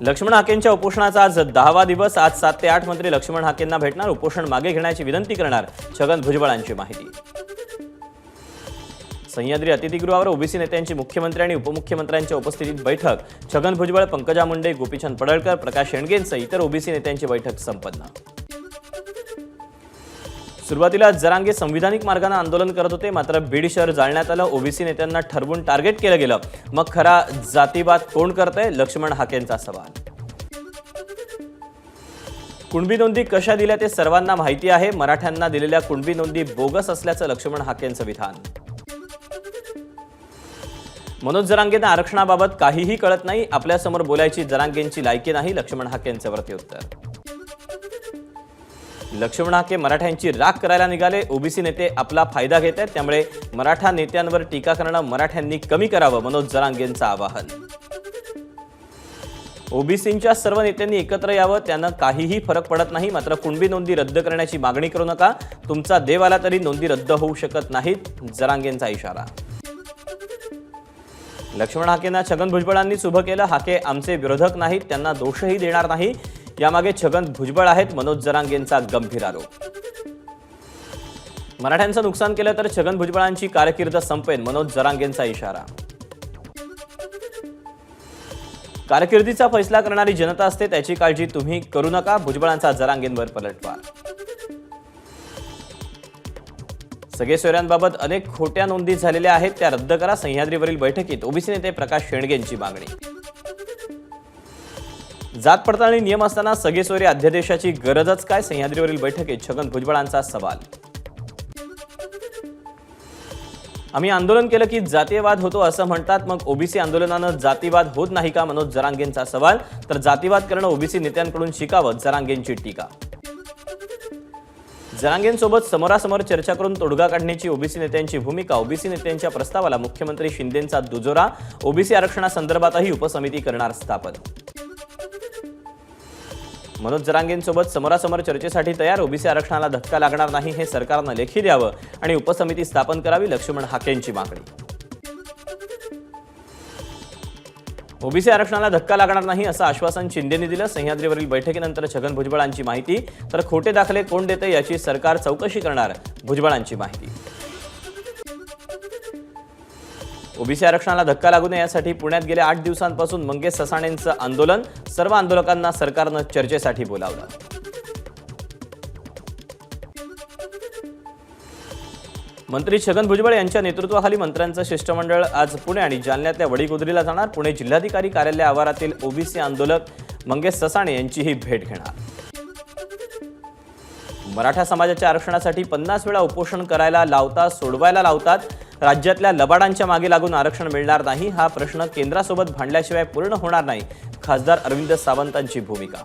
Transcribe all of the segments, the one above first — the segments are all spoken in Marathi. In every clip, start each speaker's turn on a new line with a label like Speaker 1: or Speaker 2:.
Speaker 1: लक्ष्मण हाकेंच्या उपोषणाचा आज 10वा दिवस। आज 7 ते 8 मंत्री लक्ष्मण हाकेंना भेटणार, उपोषण मागे घेण्याची विनंती करणार। छगन भुजबळांची माहिती। सह्याद्री अतिथीगृहावर ओबीसी नेत्यांची मुख्यमंत्री आणि उपमुख्यमंत्र्यांच्या उपस्थितीत बैठक। छगन भुजबळ, पंकजा मुंडे, गोपीचंद पडळकर, प्रकाश शेंडगेंसह इतर ओबीसी नेत्यांची बैठक संपन्न। सुरुवातीला जरांगे संविधानिक मार्गाने आंदोलन करत होते, मात्र बीड शहर जाळण्यात आलं। ओबीसी नेत्यांना ठरवून टार्गेट केलं गेलं। मग खरा जातीवाद कोण करतंय? लक्ष्मण हाकेंचा सवाल। कुणबी नोंदी कशा दिल्या ते सर्वांना माहिती आहे। मराठ्यांना दिलेल्या कुणबी नोंदी बोगस असल्याचं लक्ष्मण हाकेंचं विधान। मनोज जरांगेंना आरक्षणाबाबत काहीही कळत नाही, आपल्यासमोर बोलायची जरांगेंची लायकी नाही। लक्ष्मण हाकेंचं प्रत्युत्तर। लक्ष्मण हाके मराठ्यांची राख करायला निघाले। ओबीसी नेते आपला फायदा घेत आहेत, त्यामुळे मराठा नेत्यांवर टीका करणं मराठ्यांनी कमी करावं, मनोज जरांगेंचं आवाहन। ओबीसींच्या सर्व नेत्यांनी एकत्र यावं, त्यानं काहीही फरक पडत नाही, मात्र कुणबी नोंदी रद्द करण्याची मागणी करू नका। तुमचा देव आला तरी नोंदी रद्द होऊ शकत नाहीत, जरांगेंचा इशारा। लक्ष्मण हाकेंना छगन भुजबळांनीच उभं केलं। हाके आमचे विरोधक नाहीत, त्यांना दोषही देणार नाही, यामागे छगन भुजबळ आहेत, मनोज जरांगेंचा गंभीर आरोप। मराठ्यांचं नुकसान केलं तर छगन भुजबळांची कारकीर्द संपेन, मनोज जरांगेंचा इशारा। कारकिर्दीचा फैसला करणारी जनता असते, त्याची काळजी तुम्ही करू नका, भुजबळांचा जरांगेंवर पलटवार। सगळे सोयऱ्यांबाबत अनेक खोट्या नोंदी झालेल्या आहेत, त्या रद्द करा। सह्याद्रीवरील बैठकीत ओबीसी नेते प्रकाश शेंडगेंची मागणी। जात पडताळणी नियम असताना सगळे सोयरे अध्यादेशाची गरजच काय? सह्याद्रीवरील बैठकीत छगन भुजबळांचा सवाल। आम्ही आंदोलन केलं की जातीयवाद होतो असं म्हणतात, मग ओबीसी आंदोलनानं जातीवाद होत नाही का? मनोज जरांगेंचा सवाल। तर जातीवाद करणं ओबीसी नेत्यांकडून शिकावं, जरांगेंची टीका। जरांगेंसोबत समोरासमोर चर्चा करून तोडगा काढण्याची ओबीसी नेत्यांची भूमिका। ओबीसी नेत्यांच्या प्रस्तावाला मुख्यमंत्री शिंदेंचा दुजोरा। ओबीसी आरक्षणासंदर्भातही उपसमिती करणार स्थापन। मनोज जरांगेंसोबत समोरासमोर चर्चेसाठी तयार। ओबीसी आरक्षणाला धक्का लागणार नाही, हे सरकारनं लेखी द्यावं आणि उपसमिती स्थापन करावी, लक्ष्मण हाकेंची मागणी। ओबीसी आरक्षणाला धक्का लागणार नाही असं आश्वासन शिंदेंनी दिलं। सह्याद्रीवरील बैठकीनंतर छगन भुजबळांची माहिती। तर खोटे दाखले कोण देते याची सरकार चौकशी करणार, भुजबळांची माहिती। ओबीसी आरक्षणाला धक्का लागू नये यासाठी पुण्यात गेल्या 8 दिवसांपासून मंगेश ससाणेंचं आंदोलन। सर्व आंदोलकांना सरकारनं चर्चेसाठी बोलावलं। मंत्री छगन भुजबळ यांच्या नेतृत्वाखाली मंत्र्यांचं शिष्टमंडळ आज पुणे आणि जालन्यातल्या वडीगोद्रीला जाणार। पुणे जिल्हाधिकारी कार्यालय आवारातील ओबीसी आंदोलक मंगेश ससाणे यांचीही भेट घेणार। मराठा समाजाच्या आरक्षणासाठी 50 वेळा उपोषण करायला लावतात, सोडवायला लावतात। राज्यातल्या लबाडांच्या मागे लागून आरक्षण मिळणार नाही, हा प्रश्न केंद्रासोबत भांडल्याशिवाय पूर्ण होणार नाही, खासदार अरविंद सावंतांची भूमिका।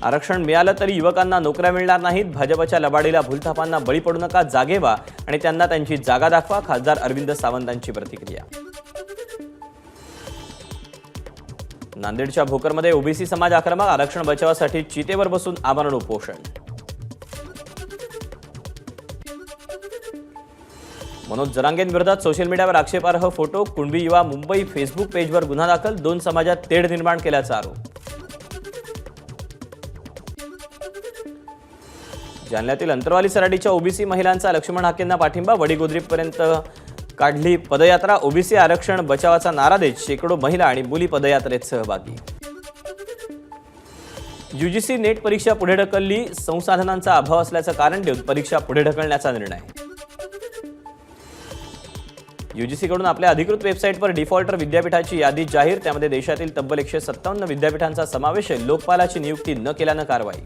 Speaker 1: आरक्षण मिळालं तरी युवकांना नोकऱ्या मिळणार नाहीत, भाजपच्या लबाडीला भूलथापांना बळी पडू नका, जागे व्हा आणि त्यांना त्यांची जागा दाखवा, खासदार अरविंद सावंतांची प्रतिक्रिया। नांदेडच्या भोकरमध्ये ओबीसी समाज आक्रमक, आरक्षण बचावासाठी चितेवर बसून आमरण उपोषण। मनोज जरांगेंविरोधात सोशल मीडियावर आक्षेपार्ह फोटो, कुणबी युवा मुंबई फेसबुक पेजवर गुन्हा दाखल, 2 समाजात तेढ निर्माण केल्याचा आरोप। जालन्यातील अंतरवाली सराटीच्या ओबीसी महिलांचा लक्ष्मण हाकेंना पाठिंबा, वडीगोद्रीपर्यंत काढली पदयात्रा। ओबीसी आरक्षण बचावाचा नारा देत शेकडो महिला आणि मुली पदयात्रेत सहभागी। यूजीसी नेट परीक्षा पुढे ढकलली, संसाधनांचा अभाव असल्याचं कारण देऊन परीक्षा पुढे ढकलण्याचा निर्णय। यूजीसीकडून आपल्या अधिकृत वेबसाईटवर डिफॉल्टर विद्यापीठाची यादी जाहीर, त्यामध्ये देशातील तब्बल 157 विद्यापीठांचा समावेश आहे। लोकपालाची नियुक्ती न केल्यानं कारवाई।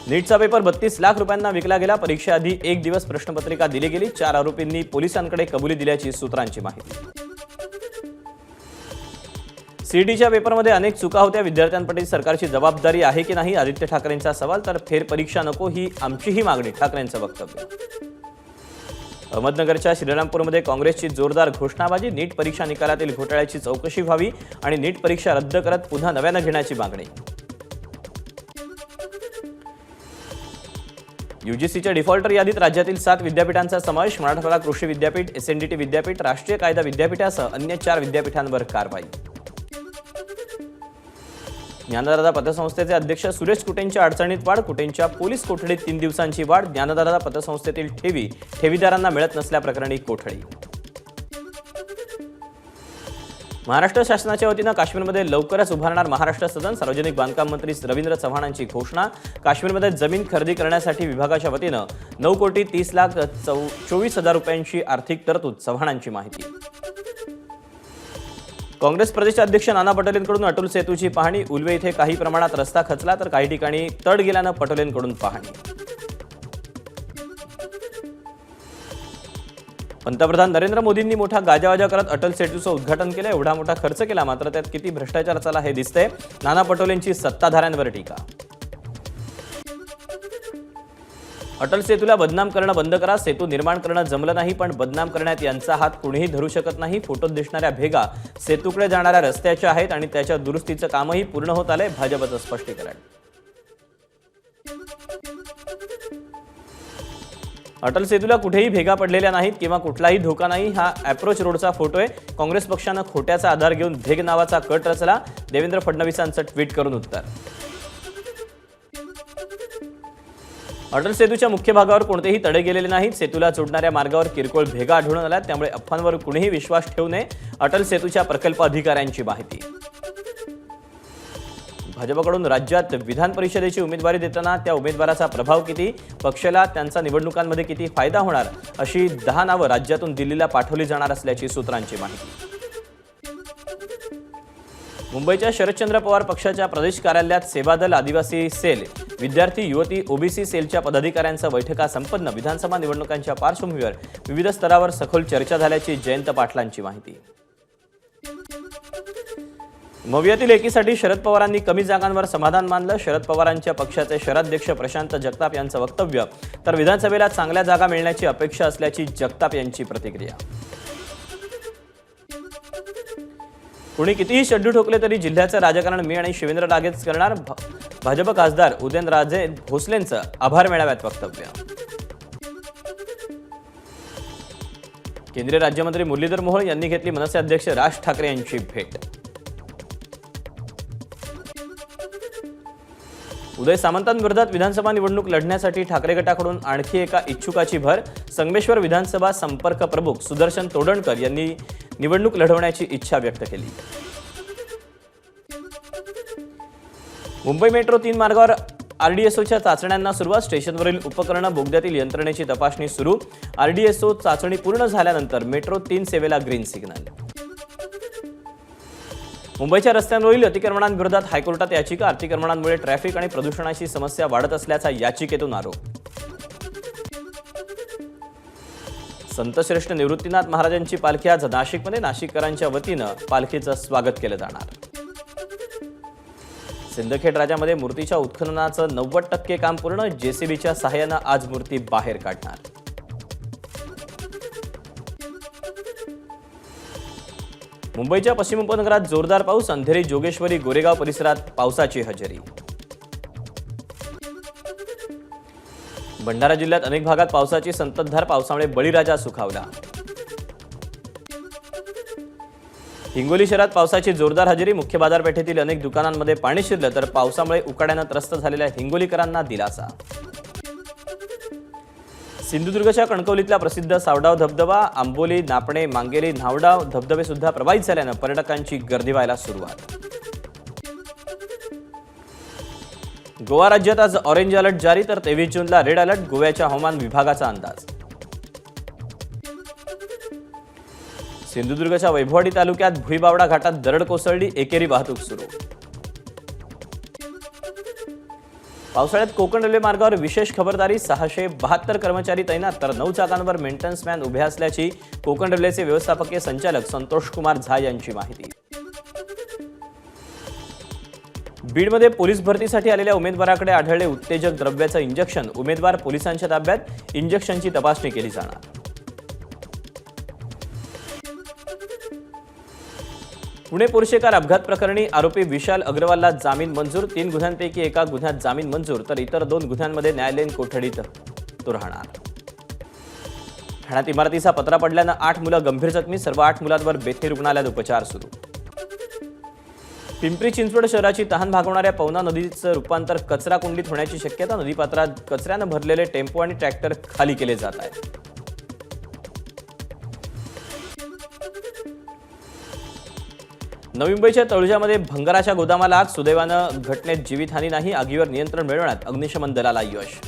Speaker 1: नीटचा पेपर 32 लाख रुपयांना विकला गेला, परीक्षेआधी 1 दिवस प्रश्नपत्रिका दिली गेली। 4 आरोपींनी पोलिसांकडे कबुली दिल्याची सूत्रांची माहिती। सीईटीच्या पेपरमध्ये अनेक चुका होत्या, विद्यार्थ्यांपैकी सरकारची जबाबदारी आहे की नाही? आदित्य ठाकरेंचा सवाल। तर फेरपरीक्षा नको ही आमचीही मागणी, ठाकरेंचं वक्तव्य। अहमदनगरच्या श्रीरामपूरमध्ये काँग्रेसची जोरदार घोषणाबाजी, नीट परीक्षा निकालातील घोटाळ्याची चौकशी व्हावी आणि नीट परीक्षा रद्द करत पुन्हा नव्यानं घेण्याची मागणी। यूजीसीच्या डिफॉल्टर यादीत राज्यातील 7 विद्यापीठांचा समावेश. मराठवाडा कृषी विद्यापीठ, एसएनडीटी विद्यापीठ, राष्ट्रीय कायदा विद्यापीठासह अन्य 4 विद्यापीठांवर कारवाई. ज्ञानदाता पतसंस्थेचे अध्यक्ष सुरेश कुटेंच्या अडचणीत वाढ. कुटेंच्या पोलीस कोठडीत 3 दिवसांची वाढ. ज्ञानदाता पतसंस्थेतील ठेवीदारांना मिळत नसल्याप्रकरणी कोठडी. महाराष्ट्र शासनाच्या वतीनं काश्मीरमध्ये लवकरच उभारणार महाराष्ट्र सदन. सार्वजनिक बांधकाम मंत्री रवींद्र चव्हाणांची घोषणा. काश्मीरमध्ये जमीन खरेदी करण्यासाठी विभागाच्या वतीनं 9,30,24,000 रुपयांची आर्थिक तरतूद. चव्हाणांची माहिती. काँग्रेस प्रदेशाध्यक्ष नाना पटोलेंकडून अटल सेतूची पाहणी. उल्वे इथे काही प्रमाणात रस्ता खचला तर काही ठिकाणी तड गेल्यानं पटोलेंकडून पाहणी. पंतप्रधान नरेंद्र मोदींनी मोठा गाजावाजा करत अटल सेतूचं उद्घाटन केलं. एवढा मोठा खर्च केला, मात्र त्यात किती भ्रष्टाचार चालला हे दिसतंय. नाना पटोलेंची सत्ताधाऱ्यांवर टीका. अटल सेतूला बदनाम करणं बंद करा. सेतू निर्माण करणं जमलं नाही, पण बदनाम करण्यात यांचा हात कुणीही धरू शकत नाही. फोटोत दिसणाऱ्या भेगा सेतूकडे जाणाऱ्या रस्त्याच्या आहेत आणि त्याच्या दुरुस्तीचं कामही पूर्ण होत आलंय. भाजपचं स्पष्टीकरण. अटल सेतूला कुठेही भेगा पडलेल्या नाहीत किंवा कुठलाही धोका नाही. हा अप्रोच रोडचा फोटो आहे. काँग्रेस पक्षानं खोट्याचा आधार घेऊन भेग नावाचा कट रचला. देवेंद्र फडणवीसांचं ट्विट करून उत्तर. अटल सेतूच्या मुख्य भागावर कोणतेही तडे गेलेले नाहीत. सेतूला जोडणाऱ्या मार्गावर किरकोळ भेगा आढळून आल्या, त्यामुळे अफवांवर कुणीही विश्वास ठेवू नये. अटल सेतूच्या प्रकल्प अधिकाऱ्यांची माहिती. भाजपकडून राज्यात विधान परिषदेची उमेदवारी देताना त्या उमेदवाराचा प्रभाव किती, पक्षाला त्यांचा निवडणुकांमध्ये किती फायदा होणार, अशी 10 नावं राज्यातून दिल्लीला पाठवली जाणार असल्याची सूत्रांची माहिती. मुंबईच्या शरदचंद्र पवार पक्षाच्या प्रदेश कार्यालयात सेवादल, आदिवासी सेल, विद्यार्थी युवती ओबीसी सेलच्या पदाधिकाऱ्यांच्या बैठका संपन्न. विधानसभा निवडणुकांच्या पार्श्वभूमीवर विविध स्तरावर सखोल चर्चा झाल्याची जयंत पाटलांची माहिती. मवियातील एकीसाठी शरद पवारांनी कमी जागांवर समाधान मानलं. शरद पवारांच्या पक्षाचे शहराध्यक्ष प्रशांत जगताप यांचं वक्तव्य. तर विधानसभेला चांगल्या जागा मिळण्याची अपेक्षा असल्याची जगताप यांची प्रतिक्रिया. कुणी कितीही शड्डू ठोकले तरी जिल्ह्याचं राजकारण मी आणि शिवेंद्र लागेच करणार. भाजप खासदार उदयनराजे भोसलेंचं आभार मेळाव्यात वक्तव्य. केंद्रीय राज्यमंत्री मुरलीधर मोहोळ यांनी घेतली मनसे अध्यक्ष राज ठाकरे यांची भेट. उदय सामंतांविरोधात विधानसभा निवडणूक लढण्यासाठी ठाकरे गटाकडून आणखी एका इच्छुकाची भर. संगमेश्वर विधानसभा संपर्क प्रमुख सुदर्शन तोडणकर यांनी निवडणूक लढवण्याची इच्छा व्यक्त केली. मुंबई मेट्रो 3 मार्गावर आरडीएसओच्या चाचण्यांना सुरुवात. स्टेशनवरील उपकरणं, बोगद्यातील यंत्रणेची तपासणी सुरू. आरडीएसओ चाचणी पूर्ण झाल्यानंतर मेट्रो 3 सेवेला ग्रीन सिग्नल. मुंबईच्या रस्त्यांवरील अतिक्रमणांविरोधात हायकोर्टात याचिका. अतिक्रमणांमुळे ट्रॅफिक आणि प्रदूषणाची समस्या वाढत असल्याचा याचिकेतून आरोप. संतश्रेष्ठ निवृत्तीनाथ महाराजांची पालखी आज नाशिकमध्ये. नाशिककरांच्या वतीनं पालखीचं स्वागत केलं जाणार. सिंदखेड राजामध्ये मूर्तीच्या उत्खननाचं 90% काम पूर्ण. जेसीबीच्या सहाय्यानं आज मूर्ती बाहेर काढणार. मुंबईच्या पश्चिम उपनगरात जोरदार पाऊस. अंधेरी, जोगेश्वरी, गोरेगाव परिसरात पावसाची हजेरी. भंडारा जिल्ह्यात अनेक भागात पावसाची संततधार. पावसामुळे बळीराजा सुखावला. हिंगोली शहरात पावसाची जोरदार हजेरी. मुख्य बाजारपेठेतील अनेक दुकानांमध्ये पाणी शिरलं, तर पावसामुळे उकाड्यानं त्रस्त झालेल्या हिंगोलीकरांना दिलासा. सिंधुदुर्गच्या कणकवलीतला प्रसिद्ध सावडाव धबधबा. आंबोली, नापणे, मांगेली, नावडाव धबधबे सुद्धा प्रभावित झाल्यानं पर्यटकांची गर्दी व्हायला सुरुवात. गोवा राज्यात आज ऑरेंज अलर्ट जारी, तर 23 जूनला रेड अलर्ट. गोव्याच्या हवामान विभागाचा अंदाज. सिंधुदुर्गच्या वैभववाडी तालुक्यात भुईबावडा घाटात दरड कोसळली. एकेरी वाहतूक सुरू. पावसाळ्यात कोकण रेल्वे मार्गावर विशेष खबरदारी. 672 कर्मचारी तैनात, तर 9 जागांवर मेंटेनन्स मॅन उभे असल्याची कोकण रेल्वेचे व्यवस्थापकीय संचालक संतोष कुमार झा यांची माहिती. बीडमध्ये पोलीस भरतीसाठी आलेल्या उमेदवाराकडे आढळले उत्तेजक द्रव्याचं इंजेक्शन. उमेदवार पोलिसांच्या ताब्यात. इंजेक्शनची तपासणी केली जाणार. पुणे पोर्शे कार अपघात प्रकरणी आरोपी विशाल अग्रवालला जामीन मंजूर. 3 गुन्ह्यांपैकी एका गुन्ह्यात जामीन मंजूर, तर इतर 2 गुन्ह्यांमध्ये न्यायालयीन कोठडीत तो राहणार. ठाण्यात इमारतीचा पत्रा पडल्यानं 8 मुलं गंभीर जखमी. सर्व 8 मुलांवर बेथी रुग्णालयात उपचार सुरू. पिंपरी चिंचवड शहराची तहान भागवणाऱ्या पवना नदीचं रूपांतर कचरा कुंडीत होण्याची शक्यता. नदीपात्रात कचऱ्यानं भरलेले टेम्पो आणि ट्रॅक्टर खाली केले जात आहेत. नवी मुंबईच्या तळोजामध्ये भंगाराच्या गोदामाला आग. सुदैवानं घटनेत जीवितहानी नाही. आगीवर नियंत्रण मिळवण्यात अग्निशमन दलाला यश.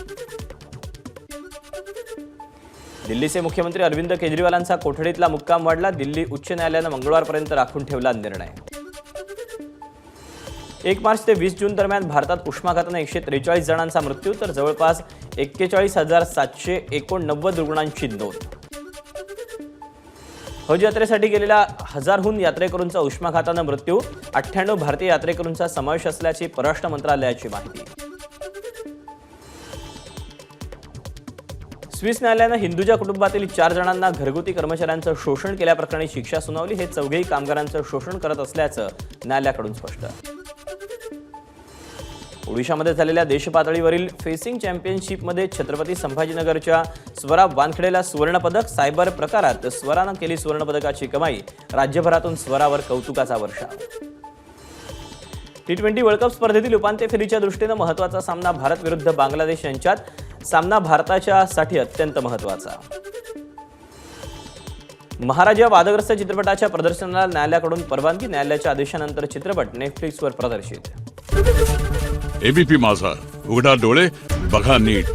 Speaker 1: दिल्लीचे मुख्यमंत्री अरविंद केजरीवालांचा कोठडीतला मुक्काम वाढला. दिल्ली उच्च न्यायालयानं मंगळवारपर्यंत राखून ठेवला निर्णय. 1 मार्च ते 20 जून दरम्यान भारतात उष्माघाताने 143 जणांचा मृत्यू तर जवळपास 41,789 रुग्णांची नोंद. हज यात्रेसाठी गेलेल्या 1000हून यात्रेकरूंचा उष्माघाताने मृत्यू. 98 भारतीय यात्रेकरूंचा समावेश असल्याची परराष्ट्र मंत्रालयाची माहिती. स्विस न्यायालयानं हिंदुजा कुटुंबातील 4 जणांना घरगुती कर्मचाऱ्यांचं शोषण केल्याप्रकरणी शिक्षा सुनावली. हे चौघेही कामगारांचं शोषण करत असल्याचं न्यायालयाकडून स्पष्ट. ओडिशामध्ये झालेल्या देशपातळीवरील फेसिंग चॅम्पियनशिपमध्ये छत्रपती संभाजीनगरच्या स्वरा वानखेडेला सुवर्णपदक. सायबर प्रकारात स्वरानं केली सुवर्णपदकाची कमाई. राज्यभरातून स्वरावर कौतुकाचा वर्षाव. T20 वर्ल्ड कप स्पर्धेतील उपांत्य फेरीच्या दृष्टीनं महत्त्वाचा सामना भारत विरुद्ध बांगलादेश यांच्यात. सामना भारताच्यासाठी अत्यंत महत्त्वाचा. महाराजा वादग्रस्त चित्रपटाच्या प्रदर्शनाला न्यायालयाकडून परवानगी. न्यायालयाच्या आदेशानंतर चित्रपट नेटफ्लिक्सवर प्रदर्शित.
Speaker 2: एबीपी माझा, उघडा डोळे बघा नीट.